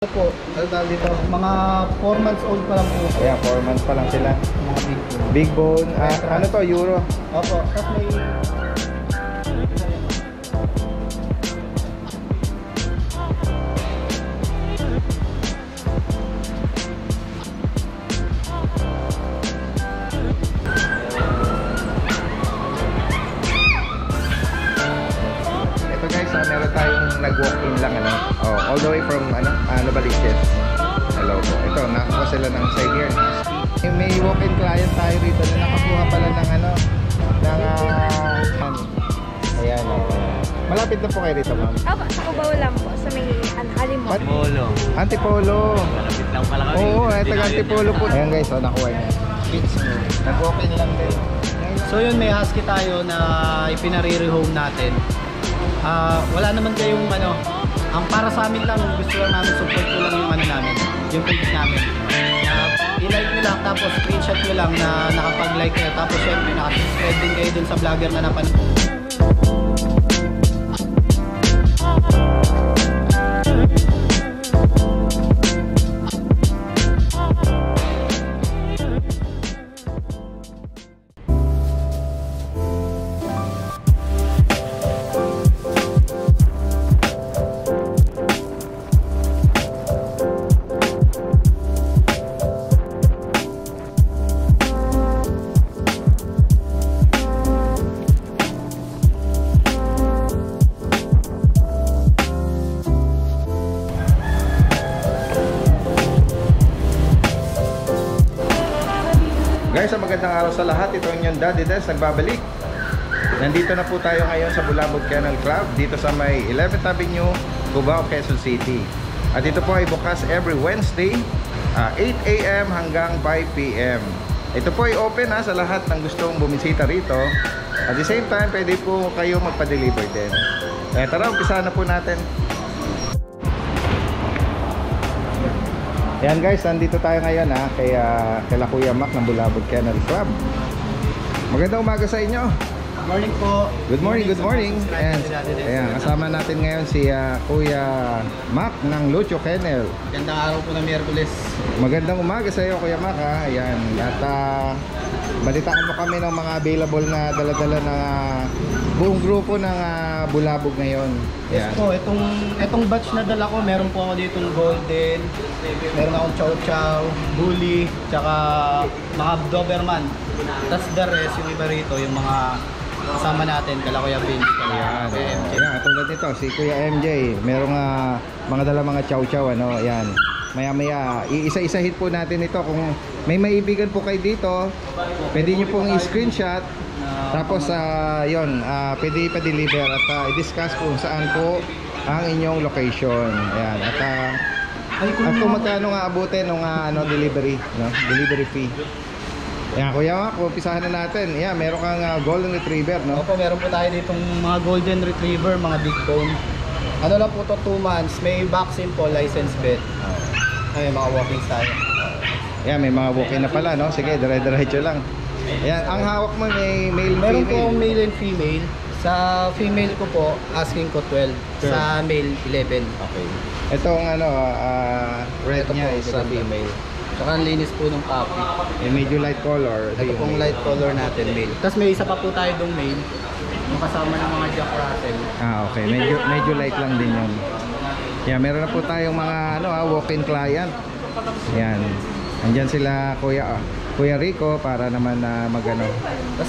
Ito po, dito, mga 4 months old pa lang po. Ayan, 4 months pa lang sila. Mga big bone. Big bone, ano to, euro? Opo, tapos may... Ito guys, meron tayong nag-walk-in lang, all the way from, Novaliches. Hello po. Ito, nakakuha sila ng Siberian Husky. May walk-in client tayo rito na nakakuha pala ng ayan, malapit na po kayo rito, ma'am. Opo, sa Cubao lang po, sa may Halimon. Antipolo. Antipolo. Malapit lang pala kami. Oo, taga Antipolo po. Ayan guys, nakuha niya. Nag-walk-in lang din. So yun, may husky tayo na ipinariri-home natin. Wala naman kayong ang para sa amin lang, gusto lang namin support ko lang yung namin, yung page namin. I-like nyo lang, tapos screenshot nyo lang na nakapag-like kayo, tapos syempre nakasubscribe din kayo dun sa vlogger na napanood. Guys, magandang araw sa lahat. Ito yung Daddy Des nagbabalik. Nandito na po tayo ngayon sa Bulabog Kennel Club dito sa may 11th Avenue, Cubao, Quezon City. At ito po ay bukas every Wednesday 8 AM hanggang 5 PM. Ito po ay open sa lahat ng gustong bumisita rito. At the same time, pwede po kayo magpa-deliver din. Tara, umpisahan na po natin. Ayan guys, nandito tayo ngayon kay Kuya Mac ng Bulabog Kennel Club. Magandang umaga sa inyo. Morning po. Good morning, good morning. Ayan, kasama natin ngayon si Kuya Mac ng Lucho Kennel. Magandang araw po na Miyerkules. Magandang umaga sa iyo, Kuya Mac. Ayan, at balitaan mo kami ng mga available na dala-dala na buong grupo ng Bulabog ngayon. Yes po, itong batch na dala ko, meron po ako ditong golden, meron akong chow chow, bully, tsaka mga Doberman. Tapos the rest, yung iba rito, yung mga kasama natin, kala Kuya Vince, kala Kuya MJ. Ayan, tulad nito, si Kuya MJ, merong mga dala mga chow chow, ayan. Maya-maya, iisa-isahin po natin ito. Kung may maibigan po kayo dito, pwede nyo pong i-screenshot. Tapos, pwede pa-deliver at i-discuss kung saan po ang inyong location. Ayan, at kung magkano nga abutin ng delivery, delivery fee. Ayan, Kuya, umpisahan na natin. Ayan, meron kang golden retriever, no? Opo, meron po tayo ditong mga golden retriever, mga big bone. Ano lang po to, 2 months, may vaccine po, license vet. Ay, mga walking tayo. Ayan, may mga walking na pala, no? Sige, dire-diretso lang. Ayan, ang hawak mo may male, meron female. po male and female. Sa female ko po, asking ko 12. Sure. Sa male, 11. Okay. Itong red Ito niya po, is sa maganda. female. Tsaka ang linis po ng puppy. Medyo light color. Ito yung pong male. light color natin, male. Tapos may isa pa po tayo dong male. Yung kasama ng mga Jack Russell. Okay. Medyo light lang din yun. Yeah, meron na po tayong mga walk-in client. Yan. Andyan sila Kuya Rico para naman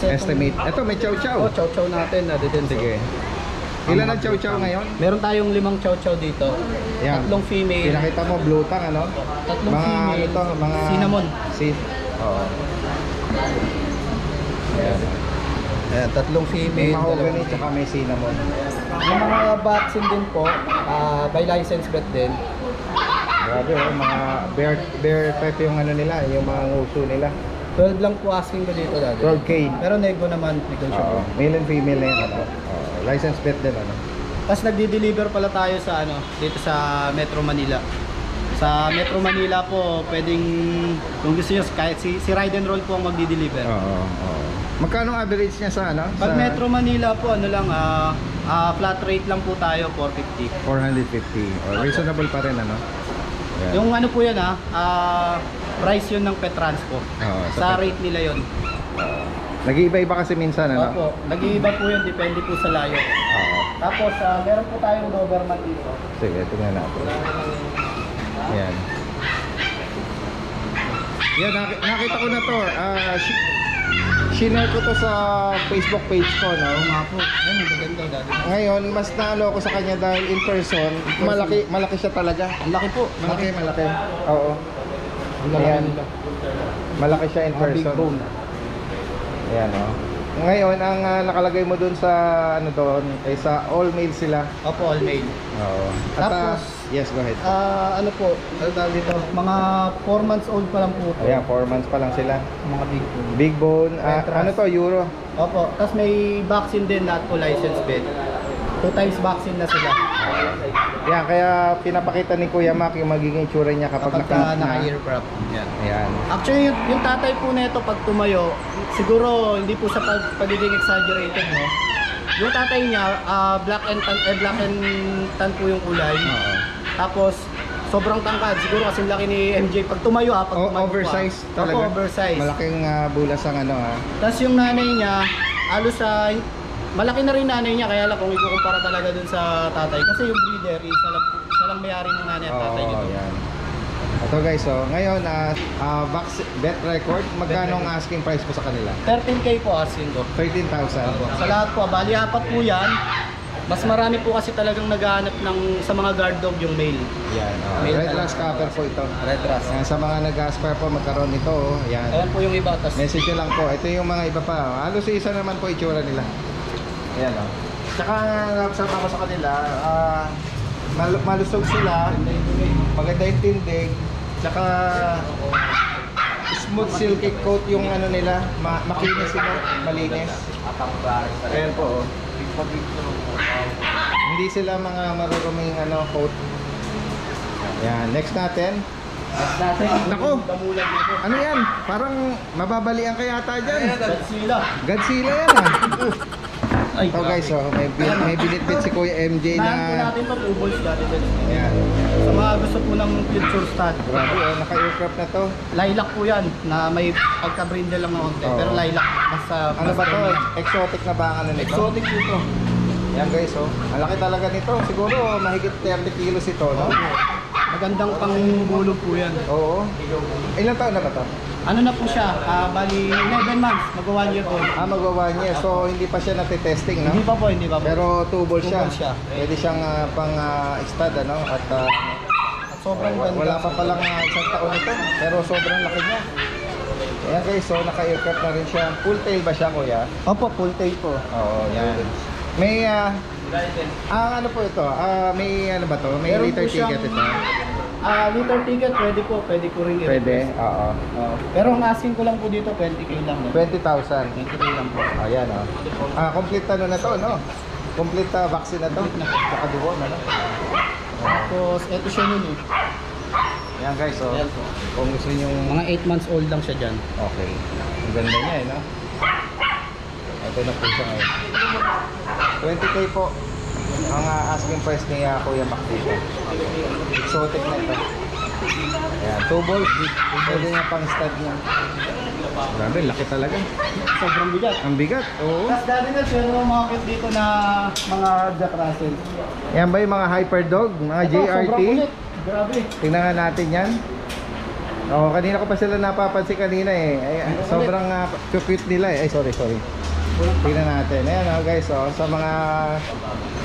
estimate. Ito may chow chow. Oh, chow chow natin. Sige. Ilan ang chow chow ngayon? Meron tayong 5 chow chow dito. Yan. 3 female. Pinakita mo blue tang, 3 mga female. mga Cinnamon. Oo. Ayan. Ayan, 3 female. May mahogany tsaka may cinnamon. Yung mga vaccine din po, by license vet din. Grabe, mga bear type yung nila, yung mga nguso nila. 12 lang po asking ko dito dati. 12K. Pero nego naman, negotiable. Male and female na yun, license plate din, Tapos nagdi-deliver pala tayo sa dito sa Metro Manila. Sa Metro Manila po, pwedeng kung gusto niyo kahit si Ride and Roll po ang magdi-deliver. Oo. Magkano average niya sa Pag sa Metro Manila po, flat rate lang po tayo, 450. 450. Reasonable pa rin, Yan. Yung ano po yan price yun ng Petranspo. Oo, Sa rate nila yun. Nag-iiba-iba kasi minsan, ano? Opo, nag-iiba po yun, depende po sa layo. Oo. Tapos, meron po tayong Doberman dito. Sige, tingnan natin. Ayan. Yan, nakita ko na to. Shinare ko to sa Facebook page ko, no? Oo nga po. Yan, magaganda dati. Ngayon, mas naalo ko sa kanya dahil in person, malaki siya talaga. Ang laki po. Malaki. Oo. Ayan. Malaki siya in Big person. bone. Ayan, oh. Ngayon, ang nakalagay mo dun sa ano doon, ay sa all male sila. Opo, all male. Oo. At, Tapos, yes, go ahead. Ano po, ano tawag dito? Mga 4 months old pa lang po ito. Ayan, 4 months pa lang sila. Mga big bone. Big bone, Retras. ano to, Euro? Opo, tapos may vaccine din, lahat po license bed. 2 times vaccine na sila. Yan, kaya pinapakita ni Kuya Mac yung magiging itsura niya kapag naka-earcraft. Yan. Ayan. Actually, yung tatay po nito pag tumayo, siguro hindi po sa pagiging exaggerated, no? Yung tatay niya, black and tan po yung kulay. Oo. Tapos, sobrang tangkad. Siguro kasi laki ni MJ pag tumayo, pag tumayo Oversize pa. talaga. Opo, oversize. Malaking bulas ang ano, ha. Tapos yung nanay niya, halos sa malaki na rin nanay niya, kaya lang kung ikukumpara talaga dun sa tatay. Kasi yung breeder, siya lang may-ari ng nanay at tatay nito. Yan. Ito guys, ngayon, bet record, magkano ang asking price po sa kanila? 13K po asking ko. 13,000. Sa lahat po, bali apat po yan. Mas marami po kasi talagang naghahanap sa mga guard dog yung male. Yan. Male Red talaga. Ras Copper po ito. Red Ras. Yan, sa mga nag-aspire po magkaroon ito, yan. Ayan po yung iba. Tas, Message nyo lang po. Ito yung mga iba pa. Halos isa naman po itsura nila. Ayan, o. Tsaka, nabsama ko sa kanila, malusog sila, maganda yung tindig, tsaka smooth silky coat yung ano nila, makinis sila, malinis. Ayan po, hindi sila mga maruruming coat. Ayan, next natin. Nako! Damulag nito. Ano yan? Parang mababalian ka yata dyan. Godzilla. Godzilla yan, ha. Ay, Ito guys, may binitbit si Kuya MJ Nahan po na... natin pa 2 balls dati din. Ayan. Sa mga gusto po ng future stud. Grabe, naka-aircraft na to. Lilac po yan, na may pagka-brindle lang na konti. Oo. Pero lilac, basta... Ano ba to? Exotic na ba ang ano nito? Exotic po ito. Yan guys, ang laki talaga nito. Siguro mahigit 30 kilos ito, no? Magandang pangbulog po yan. Oo. Ilang taon na ba to? Ano na po siya? Bali 11 months, mag 1 year old. Magawa niya. So, hindi pa siya natitesting, no? Hindi pa po, hindi pa po. Pero tubol siya. Tubol siya. Pwede siyang pang-stud, ano? At At sobrang ganda. wala pa palang isang taon ito. Pero sobrang laki niya. Ayan guys, so naka-aircraft na rin siya. Full tail ba siya, kuya? Opo, full tail po. Oo, yan. May, ano po ito? May ano ba to? May Meron liter po siyang- ticket ito? Liter ticket, pwede ko rin Pwede, i-request. oo. Pero ang asking ko lang po dito, 20K lang. 20,000. 20K lang po. Ayan, oh. Complete ano na to, no? Complete vaccine na to. Saka duwon, ano? Tapos, eto siya nun eh. Yan guys, oh. Ayan po. Kung gusto niyo Mga 8 months old lang siya dyan. okay. Ang ganda niya, eh, no? Ito na po siya ngayon. 20K po ang asking price ni Kuya Mac dito. Exotic na ito. Ayan, 2 balls. Pwede nga pang stud niya. Grabe, laki talaga. Sobrang bigat. Ang bigat, oo. Tapos dati na siya yung mga kit dito na mga Jack Russell. Yan ba yung mga hyper dog, mga Ito, JRT? sobrang kulit. Grabe. Tingnan nga natin yan. Oo, kanina ko pa sila napapansin kanina eh. Ay, sobrang cute nila eh. Ay, sorry. Tingnan natin. Ayan guys, sa mga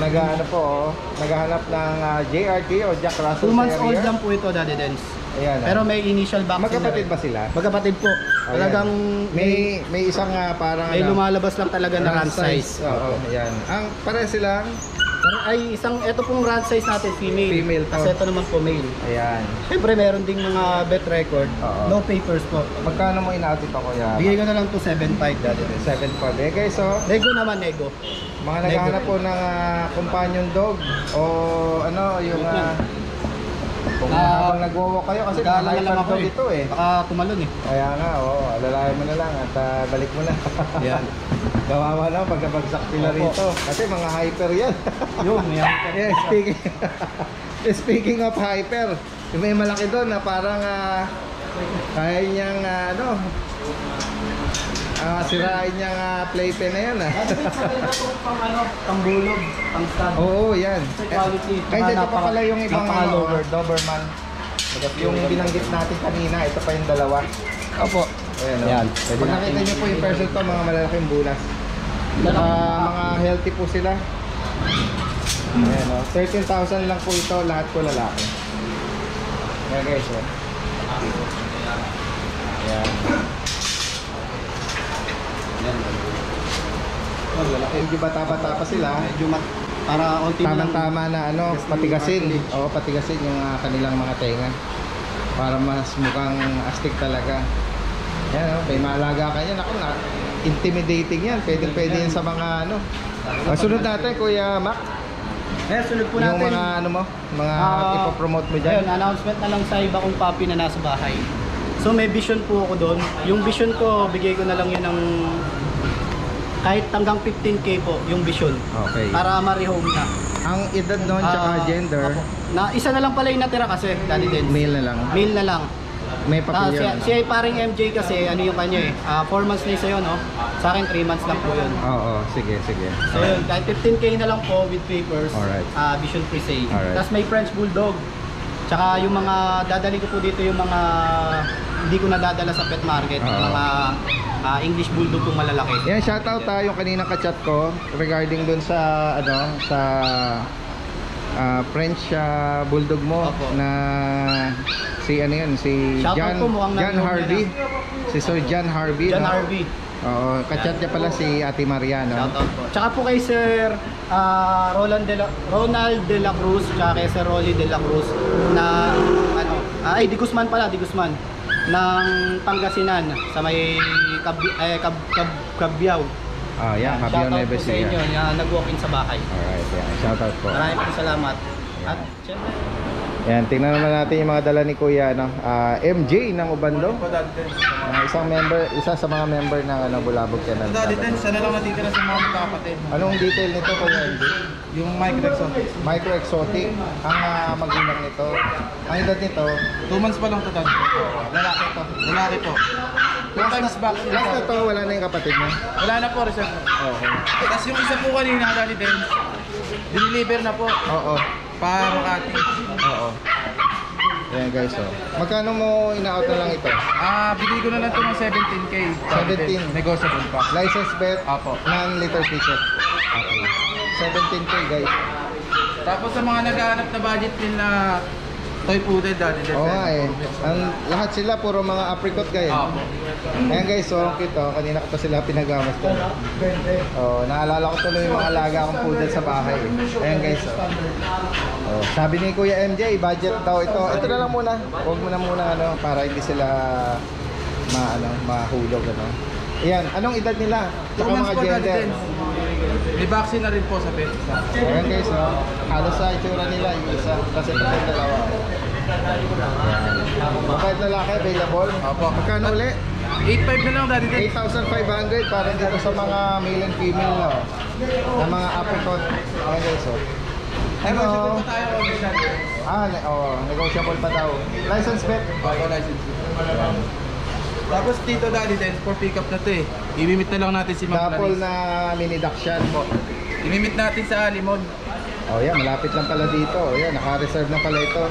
naghahanap ng JRT o Jack 2 Russell months old Terrier. lang po ito, Daddy Dens. Ayan. Pero may initial vaccine. magkapatid na ba rin. sila? Magkapatid po. Ayan. Talagang May isang parang may lumalabas lang talaga na run size. Oo, ayan. Ang pare silang Pero ay ito pong run size natin, female. Female to. Kasi ito naman po, male. ayan. Siyempre meron ding mga bet record. Oo. No papers po. Magkano mo inaatid pa kuya? Bigay ko na lang to 7.5 Daddy Dens. 7.5. Guys, Nego naman, nego. mga naghahanap po ng companion dog o ano yung kung habang nagwo-walk kayo kasi Gala na lang hyper ako dog eh. ito eh. Baka tumalon eh. Kaya nga, alalayan mo na lang at balik mo na. Yan. Kawawa na pag nabagsak sila Opo. rito. Kasi mga hyper yan. Yun, may Yeah, speaking of hyper, May malaki doon na parang kaya niyang sirain niyang playpen na yan Pangbulog, pang stud. Oo, yan. Quality. Ay, ito pa pala yung ibang Doberman. yung binanggit natin kanina. Ito pa yung dalawa. Opo. Ayan, Yan. Pag nakita niyo po yung person to, mga malalaking bulas. Mga healthy po sila. Ayan, 13,000 lang po ito, lahat po lalaki. Ayan guys, Ayan. Medyo bata-bata pa sila. Medyo para onti lang. Tama-tama na patigasin. Oo, patigasin yung kanilang mga tenga. Para mas mukhang astig talaga. Yan, may maalaga ka yan. Ako na, intimidating yan. Pwede yan sa mga Sunod natin, Kuya Mac. Sunod po Yung natin. mga mga ipopromote mo dyan. Ayun, announcement na lang sa iba kong puppy na nasa bahay. So may vision po ako doon. Yung vision ko, bigay ko na lang yun ng kahit hanggang 15K po yung vision. Okay. Para ma-rehome na. Ang edad noon tsaka gender, Apo. Na isa na lang pala yung natira kasi, Daddy Dens. male na lang. Male na lang. May papilyo na. Si paring MJ kasi, ano yung kanya 4 months na isa yun, no? Sa akin 3 months lang po yun. Oo, sige. So yun, kahit 15K na lang po with papers, Alright. vision free sale. Alright. Tapos may French Bulldog. Tsaka yung mga, dadali ko po dito yung mga hindi ko nadadala sa pet market, yung mga English Bulldog kung malalaki. Yan, shoutout yung kaninang ka-chat ko regarding dun sa sa French Bulldog mo. Opo. Na si si Shoutout po, mukhang John nanonood Harvey. yan, Si Sir John Harvey. John no? Harvey. Oo, ka-chat niya pala si Ate Maria, no? Shoutout po. Tsaka po kay Sir Ronald de la Cruz, tsaka kay Sir Rolly de la Cruz na Di Guzman pala, Di Guzman ng Pangasinan sa may Cabiao. Yan, Cabiao Shoutout Nueva po sa inyo Ecija. na nag-walk-in sa bahay. Alright, yan. Shoutout po. Maraming po salamat. At syempre, Yan, tingnan naman natin yung mga dala ni Kuya, MJ ng Ubando. Isa sa mga member ng Bulabog Channel. Daddy Dens, sana lang natitira sa mga magkakapatid. Anong detail nito, Kuya MJ? Yung micro exotic. Micro exotic ang magulang nito. Ang edad nito, 2 months pa lang to, Daddy. lalaki to. Lalaki po. 2 times back. Last na to, wala na yung kapatid niya. Wala na po, reserve. Okay. Tapos yung isa po kanina, Daddy Dens, deliver na po. Oo. Para Makati. Oo. Yan guys, magkano mo ina-out na lang ito? Bigay ko na lang ito ng 17K. 17. Negotiable pa. License bet, Apo. non-litter ticket. Okay. 17K guys. Tapos sa mga naghahanap na budget din na toy poodle, Daddy Dens. Oo nga lahat sila puro mga apricot guys. Apo. Ayan guys, ang cute kanina ko pa sila pinagamas ko. Naalala ko tuloy yung mga alaga akong poodle sa bahay. Ayan guys, sabi ni Kuya MJ, budget daw ito. Ito na lang muna. Huwag mo na muna para hindi sila mahulog Ayan, anong edad nila? 2 Tsaka months mga po, Daddy gender. Dens. May vaccine na rin po sa pet. Ayan guys, halos sa itsura nila yung isa. Kasi ito yung dalawa. Bakit lalaki available? Opo. Magkano ulit? 8.5 na lang, Daddy Dens. 8,500 para dito sa mga male and female na mga apricot. Ayan guys, Negotiable pa tayo, Daddy. negotiable pa daw. License bet? Opo, license. Tapos dito, Daddy Dens, for pick up na to Imimit na lang natin si Ma'am Dapol Clarice. na mini Dachshund po. Imimit natin sa Alimon. Yan, malapit lang pala dito. Yan, naka-reserve na pala ito.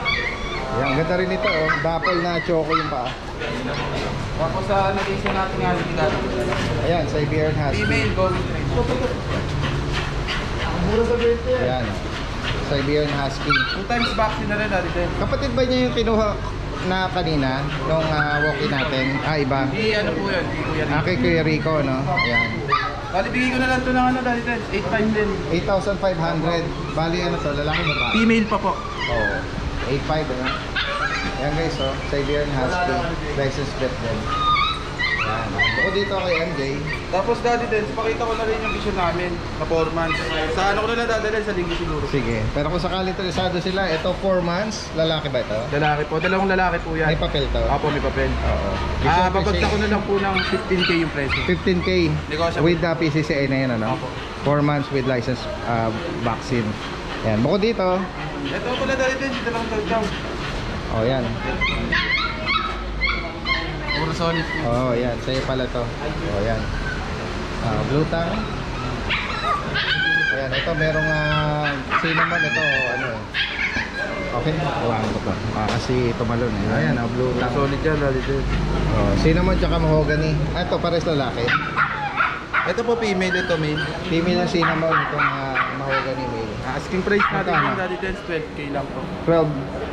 Yan, ganda rin ito. Dapol na choco yung paa. Tapos sa nag-isa natin nga si Daddy. Ayan, Siberian Husky. Female Golden Retriever. Ayan, Siberian Husky. 2 times vaccine na rin, Daddy Dens. Kapatid ba niya yung kinuha na kanina nung walk-in natin? Iba. Di ano po yun, di Kuya Rico. Kay Kuya Rico, Ayan. Bali, bigay ko na lang to ng Daddy Dens, 8.5 din. 8,500. Bali, lalaki ba ba? Female pa po. Oo. 8,500, Ayan guys, Siberian Husky. License plate din. Ayan. Bukod dito kay MJ. Tapos Daddy Dens, pakita ko na rin yung vision namin na 4 months. Sa ano ko na lang dadalhin, sa linggo siguro. Sige. Pero kung sakali interesado sila, ito 4 months. Lalaki ba ito? Lalaki po, dalawang lalaki po yan. May papel to? Apo, may papel. Oo. Babagta ko na lang po ng 15K yung presyo. 15K Negotiable. with the PCCA na yun, Opo. 4 months with license vaccine. Yan. Bukod dito, Ito pala Daddy Dens, dito lang daw. Oh, yan. Puro solid po. Oh, yan. Sa'yo pala to. Oh, yan. Blue tongue. Ayan, ito merong cinnamon. Ito, ano eh. Okay, iwan ko to. Kasi tumalon eh. Ayan, blue tongue. Solid yan, Daddy Dens. Oh, cinnamon tsaka mahogany. Ito, pares lalaki. Ito po female, ito male. Female ng cinnamon, itong mahogany male. Asking price natin Magkano? yung Daddy Dens, 12K lang po. 12.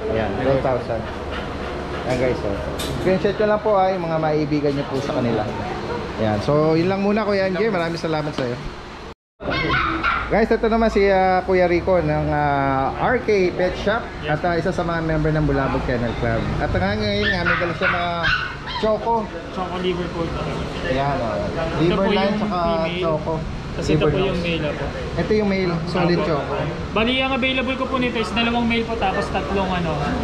Ayan, 12,000. Ayan guys, so. Screenshot nyo lang po ay mga maibigan nyo po sa kanila. Ayan, so yun lang muna Kuya MJ. Maraming salamat sa iyo. Guys, ito naman si Kuya Rico ng RK Pet Shop. At isa sa mga member ng Bulabog Kennel Club. At ngayon nga, may dala siya mga Choco. Choco liver po ito. Ayan, Ito liver po line yung saka female. Choco. Kasi ito Liver po nose. yung male po. Ito yung male, solid Apo. Choco. Bali, ang available ko po nito is 2 male po tapos 3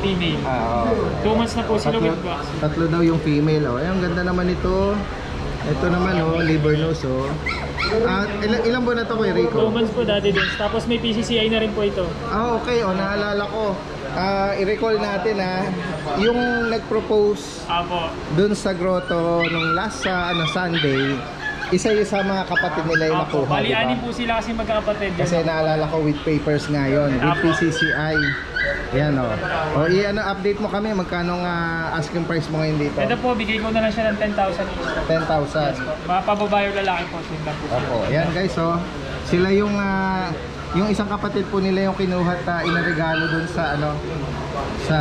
female. Oo. 2 months na po sila with vaccine. Tatlo daw yung female. Oh. Ay, ang ganda naman ito. Ito naman liver nose oh. Ilang buwan na to Kuya 2 Rico? months po Daddy Dens. Tapos may PCCI na rin po ito. Okay naalala ko. I-recall natin yung nag-propose Apo. dun sa grotto nung last Sunday, isa yung sa mga kapatid nila yung Apo. nakuha, Bali, diba? 6 po sila kasi magkakapatid. Kasi naalala ko with papers nga yun, with Apo. PCCI. Yan update mo kami, magkano nga asking price mo ngayon dito? Ito po, bigay ko na lang siya ng 10,000 each. 10,000. Mapababayo lalaki po. Same lang po. Opo, yan guys sila yung isang kapatid po nila yung kinuha at inaregalo dun sa sa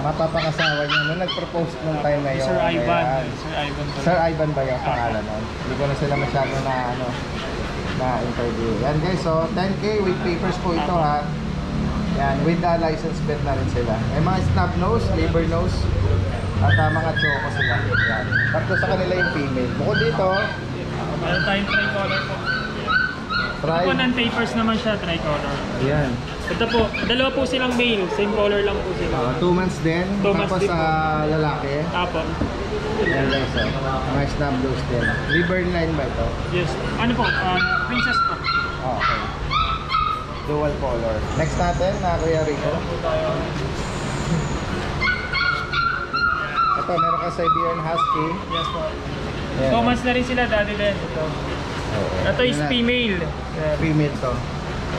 mapapangasawa niya nung nag-propose nung time na yun. Sir Ivan. Ayan. Sir Ivan po. Sir Ivan ba yung pangalan nun? Hindi ko na sila masyado na interview. Yan guys, 10K with papers po ito ha. Yan, with the license plate na rin sila. May mga snub nose, liver nose, at mga choco sila. Yan. Tatlo sa kanila yung female. Bukod dito, Meron tayong tricolor po. Ito po non-papers naman siya, tricolor. Ayan. Ito po, 2 po silang male. Same color lang po sila. 2 months din. 2 months Tapos din po. lalaki. Apo. Ayan guys, mga snub nose din. Liver line ba ito? Yes. Ano po? Princess po. Okay. Dual color. Next natin, Kuya Rico. Ito, meron ka Siberian Husky. Yes po. Ayan. 2 months na rin sila, Daddy Den. Ito. Ito is female. Female to.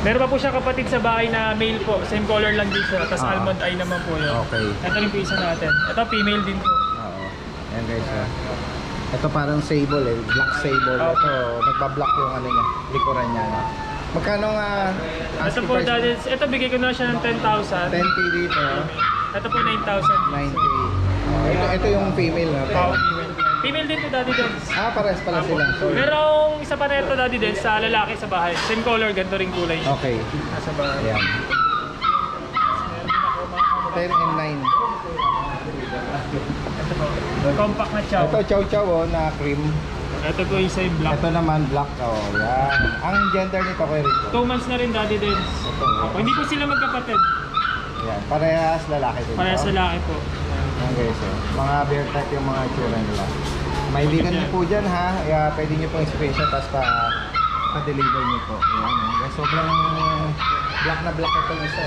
Meron pa po siya kapatid sa bahay na male po. Same color lang din siya. Tapos almond eye naman po yun. Okay. Ito rin po isa natin. Ito female din po. Oo. Ayan guys. Ito parang sable black sable. Okay. Ito, nagbablock yung niya, likuran niya. Magkano nga Ito po, Daddy. Ito bigay ko na siya ng 10,000. 10K dito, Ito po 9,000. 9K. Ito yung female na. Female din po, Daddy Den. Pares pala sila. Sorry. Merong isa pa neto, Daddy Den, sa lalaki sa bahay. Same color, ganito ring kulay. Okay. Nasa bahay. Ayan. 10 and 9. Compact na chow. Ito chow chow na cream. Ito po isa yung black. Ito naman black. Yan. Ang gender nito kay Rico. 2 months na rin, Daddy Den. Ako, hindi po sila magkapatid. Yan. Parehas lalaki din. Parehas lalaki po. Yan guys. Mga bear type yung mga itsura nila. Maibigan niyo po dyan ha. Pwede niyo pong screenshot tapos pa-deliver niyo po. Yan. Sobrang black na black itong isa.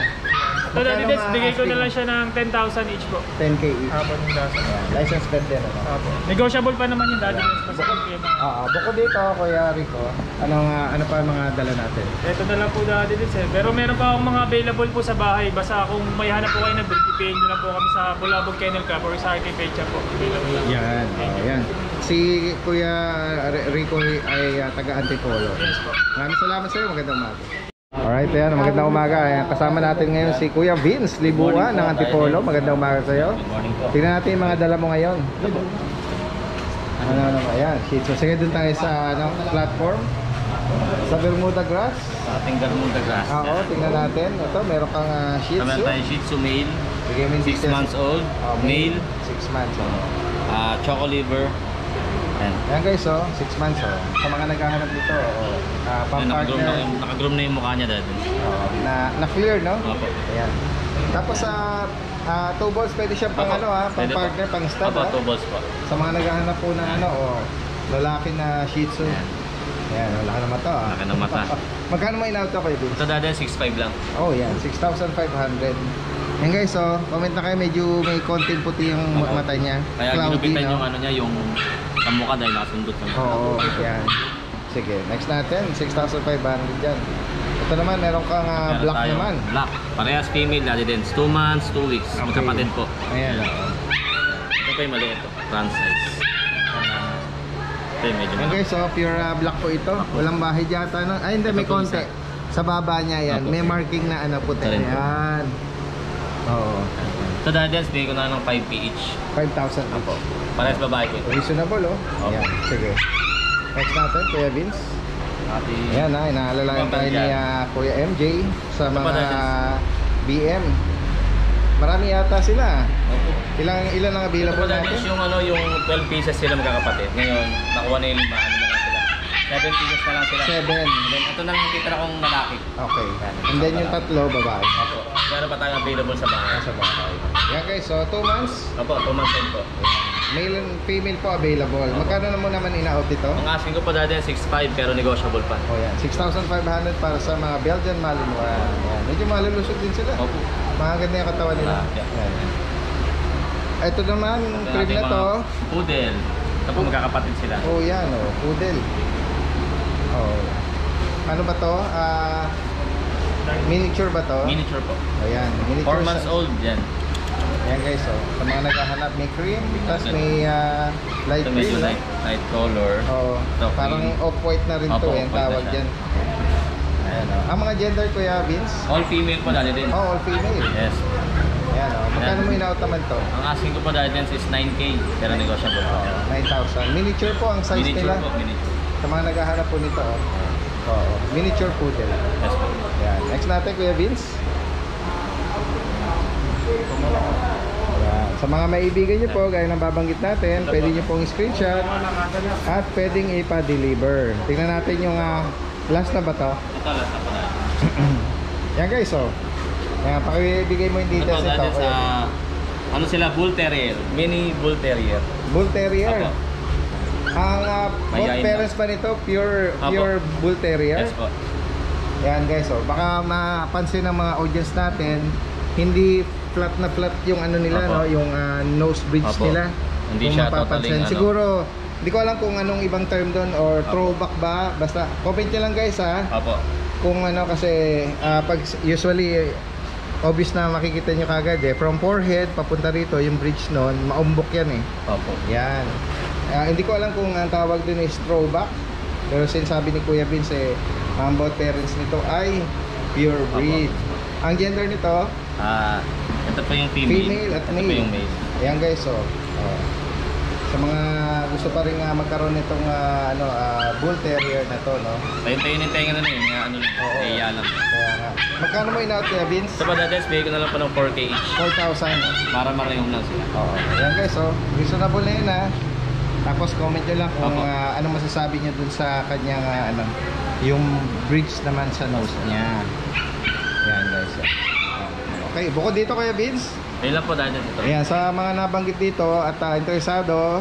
Ito, Daddy Den, bigay ko na lang siya ng 10,000 each po. 10K each. Apo, ng dasa. Ayan. License plate din. Apo. Negotiable pa naman yung, Daddy Den. Bukod dito, Kuya Rico, ano pa mga dala natin? Ito na lang po, Daddy Den. Pero meron pa akong mga available po sa bahay. Basta kung may hanap po kayo na breed, i-pay nyo lang po kami sa Bulabog Kennel Club or sa RK Pet Shop po. Available lang. Yan. Yan. Si Kuya Rico ay taga Antipolo. Yes po. Maraming salamat sa iyo. Magandang umaga. Alright, yan. Magandang umaga. Ayan, kasama natin ngayon si Kuya Vince Libuan ng Antipolo. Magandang umaga sa iyo. Tingnan natin yung mga dala mo ngayon. Ayan, Shih Tzu. Sige, dun tayo sa platform. Sa Bermuda Grass. Ating Bermuda Grass. Oo, tingnan natin. Ito, meron kang Shih Tzu. Meron tayong Shih Tzu male, Bigay mo yung 6 details. months old, male, 6 months. choco liver, and Ayan guys, 6 months. Sa mga naghahanap dito, pang-partner. nakagroom na yung mukha niya dati. Na-clear, no? Opo. Ayan. Tapos sa 2 balls, pwede siya pang Opo. Pwede pang-partner, po. pang-stud. Opo, 2 balls po. Sa mga naghahanap po ng lalaki na Shih Tzu. Ayan, wala ka na mata. Laki ng mata. Magkano mo in-out ako, Vince? Ito dati 6'5 lang. Oh, yan. 6,500. Yan guys, so comment na kayo, medyo may konting puti yung mata niya. Kaya Cloudy, ginupitan no? yung ano niya, yung kamukha dahil nakasundot ng Oo, yan. Sige, next natin, 6,500 dyan. Ito naman, meron kang Meron black tayong naman. Black. Parehas female, Daddy Dens. 2 months, 2 weeks. Okay. Magkapatid po. Ayan. Ito pa yung maliit. Trans size. Ito yung medyo Yan guys, so pure black po ito. Walang bahid yata. No? Ay, hindi, may Ito po konti. isa. Sa baba niya yan, Opo. may marking na ano puti. Ito rin po. Yan. Oo. Ito Daddy Dens, bigay ko na ng 5K each. 5,000 Apo. Parehas babae po ito. Reasonable, oh. Opo. Yan, sige. Next natin, Kuya Vince. Ati, Ayan na, inaalalayan tayo ni Kuya MJ sa Ito pa, mga Daddy. BM. Marami yata sila. Opo. Ilan ang Ito available po Daddy natin? Dens, yung ano, yung 12 pieces sila magkakapatid. Ngayon, nakuha na yung 5. Ano na lang sila. 7 pieces na lang sila. 7. Then, ito nang nakita kong lalaki. Okay. And then yung tatlo, babae. Opo. Meron pa tayong available sa bahay. Sa bahay. Yan guys, so 2 months. Opo, 2 months old po. Male and female po available. Magkano naman in-out ito? Ang asking ko pa dati 6.5 pero negotiable pa. O yan, 6,500 para sa mga Belgian Malinois. Yan. Medyo malulusog din sila. Opo. Mga ganda yung katawan nila. Yeah. Yan. Ito naman, Ito crib natin na mga to. Poodle. Ito po magkakapatid sila. Oh, yan oh, poodle. Oh. Ano ba to? Miniature ba to? Miniature po. Ayan, 4 miniature. months old yan. Ayan guys, so sa mga naghahanap may cream, tapos may light Ito medyo green. light color. Oh, Ito, parang cream. off-white na rin to, Opo, yung off-white na tawag siya. dyan. Ayan oh. Ang mga gender Kuya Vince? All female po dati din. Oh, all female. Yes. Ayan oh. Magkano Ayan. mo in-out naman to? Ang asking ko pa dati din is 9K pero negotiable po. 9,000. Miniature po ang size Miniature nila. po, miniature. Sa mga naghahanap po nito oh. Oo. Miniature poodle. Yes po. Ayan. Next natin Kuya Vince. Ayan. Sa mga maibigan nyo po, gaya ng babanggit natin, pwede nyo pong screenshot at pwedeng ipa-deliver. Tingnan natin yung last na ba to? Ito last na po dati. Yan guys, oh. Yan, pakibigay mo yung Ito details nito. dati sa ano sila Bull Terrier. Mini Bull Terrier. Bull Terrier. Apo. Ang both Mayayain parents ba nito pure Apo. Bull Terrier? Yes po. Yan guys, oh. Baka mapansin ng mga audience natin, hindi flat na flat yung ano nila, Apo. no, yung nose bridge Apo. nila. Hindi Kung siya mapapansin. totaling ano. Siguro, hindi ko alam kung anong ibang term doon or throwback ba. Basta comment nyo lang guys ha. Opo. Kung ano kasi pag usually obvious na makikita nyo kagad from forehead papunta rito yung bridge noon, maumbok yan eh. Opo. Yan. Hindi ko alam kung ang tawag dun is throwback. Pero sinasabi ni Kuya Vince ang both parents nito ay pure breed. Ang gender nito, Ito po yung female. female at Ito male. po yung male. Ayan guys, so sa mga gusto pa rin magkaroon nitong Bull Terrier na to, no? Tayo-tayo yung tenga na yun. Nga ano lang. Oo. Iya lang. Kaya nga. Magkano mo in-out Kuya Vince? Ito pa dati, bigay ko na lang po ng 4K each. 4,000. Para marehong lang sila. Oo. Ayan guys, so reasonable na yun ha. Tapos comment nyo lang kung Opo. ano masasabi nyo dun sa kanyang yung bridge naman sa nose niya. Yan guys. Okay, bukod dito Kuya Vince. Ayun lang po dati ito. Ayan, sa mga nabanggit dito at interesado,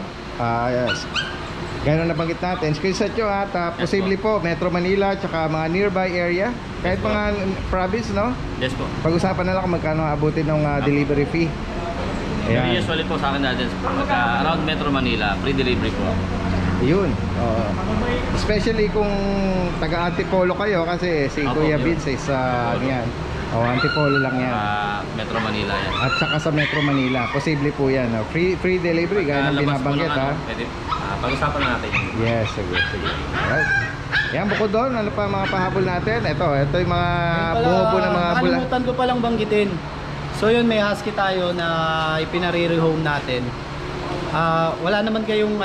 yes. Gaya na nabanggit natin, screenshot nyo at posible po Metro Manila tsaka mga nearby area. Kahit Yes po. mga province, no? Yes po. Pag-usapan na lang kung magkano abutin ng delivery fee. Pero Ayan. usually po sa akin dati, around Metro Manila, free delivery po. Yun. Oo. Especially kung taga-Antipolo kayo kasi si Opo, Kuya yun. Vince is yan. Antipolo lang yan. Metro Manila yan. At saka sa Metro Manila, posible po yan. Free delivery gaya ng Labas po binabanggit ng ha. Pwede, pag-usapan na natin. Yes, sige. Alright. Yan, bukod doon, ano pa mga pahabol natin? Ito yung mga buhobo ng mga bula. Nakalimutan ko palang banggitin. So yun, may husky tayo na ipinare-rehome natin. Wala naman kayong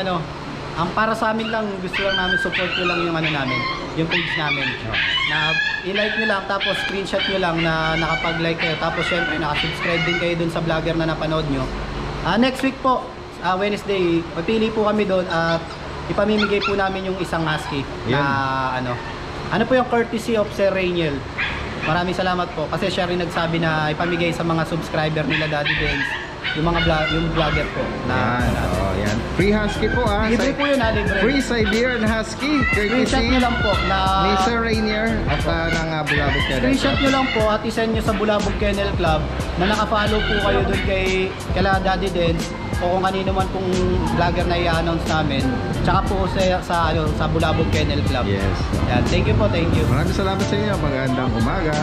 ang para sa amin lang, gusto lang namin support nyo lang yung namin, yung page namin. Na i-like nyo lang, tapos screenshot nyo lang na nakapag-like kayo. Tapos syempre, nakasubscribe din kayo dun sa vlogger na napanood nyo. Next week po, Wednesday, mapili po kami doon at ipamimigay po namin yung isang husky na ano po yung courtesy of Sir Rainiel. Maraming salamat po kasi siya rin nagsabi na ipamigay sa mga subscriber nila Daddy Benz yung mga yung vlogger po na Yan, yan. Free husky po libre po yun libre. Free Siberian Husky, Screenshot courtesy nyo lang po na ni Sir Rainier at ng Bulabog Kennel Club. screenshot nyo lang po at isend nyo sa Bulabog Kennel Club na naka-follow po kayo doon kay Daddy Dance o kung kanino man pong vlogger na i-announce namin. Tsaka po sa Bulabog Kennel Club. Yes. Yan, thank you po, thank you. Maraming salamat sa inyo. Magandang umaga.